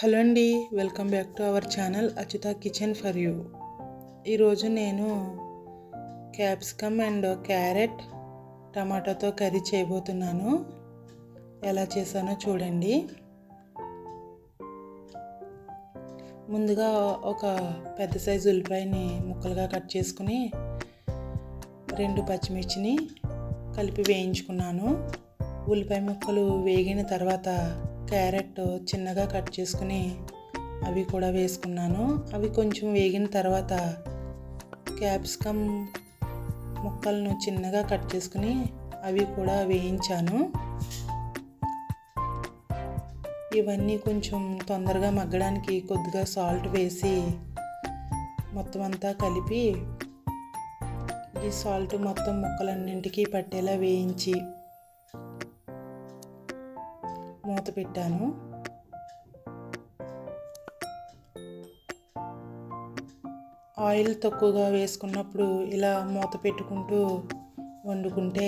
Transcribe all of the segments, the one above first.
Hello అండి, welcome back to our channel Achyuta kitchen for you. ఈరోజు నేను క్యాప్సికమ్ అండ్ క్యారెట్ టమాటాతో కర్రీ చేయబోతున్నాను. ఎలా చేశానో చూడండి. ముందుగా ఒక పెద్ద సైజు ఉల్లిపాయని ముక్కలుగా కట్ చేసుకుని 2 పచ్చిమిర్చిని కలిపి వేయించుకున్నాను. ఉల్లిపాయ ముక్కలు వేగిన తర్వాత క్యారెట్ చిన్నగా కట్ చేసుకుని అవి కూడా వేసుకున్నాను. అవి కొంచెం వేగిన తర్వాత క్యాప్సికమ్ ముక్కలను చిన్నగా కట్ చేసుకుని అవి కూడా వేయించాను. ఇవన్నీ కొంచెం తొందరగా మగ్గడానికి కొద్దిగా సాల్ట్ వేసి మొత్తం అంతా కలిపి ఈ సాల్ట్ మొత్తం ముక్కలన్నింటికి పట్టేలా వేయించి మూత పెట్టాను. ఆయిల్ తక్కువగా వేసుకున్నప్పుడు ఇలా మూత పెట్టుకుంటూ వండుకుంటే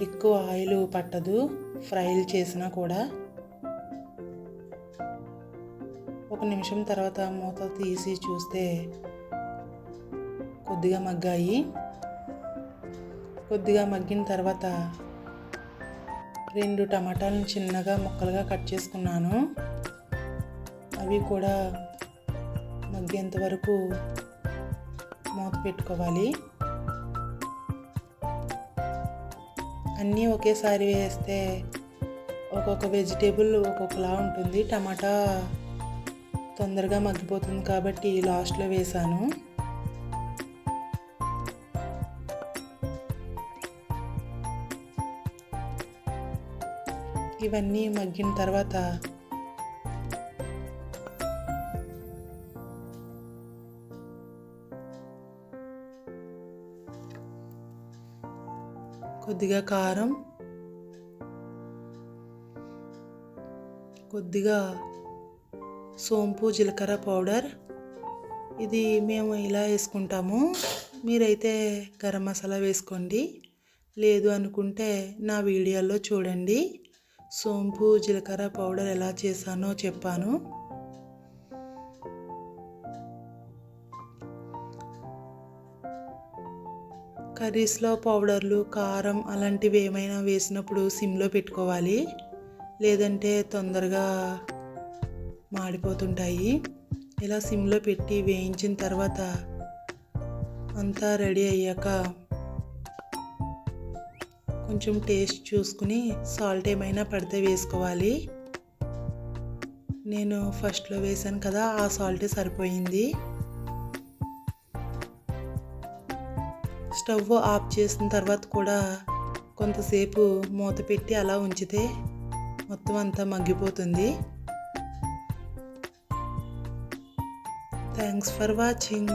ఎక్కువ ఆయిల్ పట్టదు, ఫ్రైలు చేసినా కూడా. 1 నిమిషం తర్వాత మూత తీసి చూస్తే కొద్దిగా మగ్గాయి. కొద్దిగా మగ్గిన తర్వాత 2 టమాటాలను చిన్నగా ముక్కలుగా కట్ చేసుకున్నాను. అవి కూడా మగ్గేంత వరకు మూత పెట్టుకోవాలి. అన్నీ ఒకేసారి వేస్తే ఒక్కొక్క వెజిటేబుల్ ఒక్కొక్కలా ఉంటుంది. టమాటా తొందరగా మగ్గిపోతుంది కాబట్టి లాస్ట్లో వేసాను. ఇవన్నీ మగ్గిన తర్వాత కొద్దిగా కారం, కొద్దిగా సోంపు జీలకర్ర పౌడర్, ఇది మేము ఇలా వేసుకుంటాము. మీరైతే గరం మసాలా వేసుకోండి. లేదు అనుకుంటే నా వీడియోలో చూడండి. సోంపు జీలకర్ర పౌడర్ ఎలా చేశానో చెప్పాను. కర్రీస్లో పౌడర్లు, కారం అలాంటివి ఏమైనా వేసినప్పుడు సిమ్లో పెట్టుకోవాలి, లేదంటే తొందరగా మాడిపోతుంటాయి. ఇలా సిమ్లో పెట్టి వేయించిన తర్వాత అంతా రెడీ అయ్యాక కొంచెం టేస్ట్ చూసుకుని సాల్ట్ ఏమైనా పడితే వేసుకోవాలి. నేను ఫస్ట్లో వేసాను కదా, ఆ సాల్టే సరిపోయింది. స్టవ్ ఆఫ్ చేసిన తర్వాత కూడా కొంతసేపు మూత పెట్టి అలా ఉంచితే మొత్తం అంతా మగ్గిపోతుంది. Thanks for watching.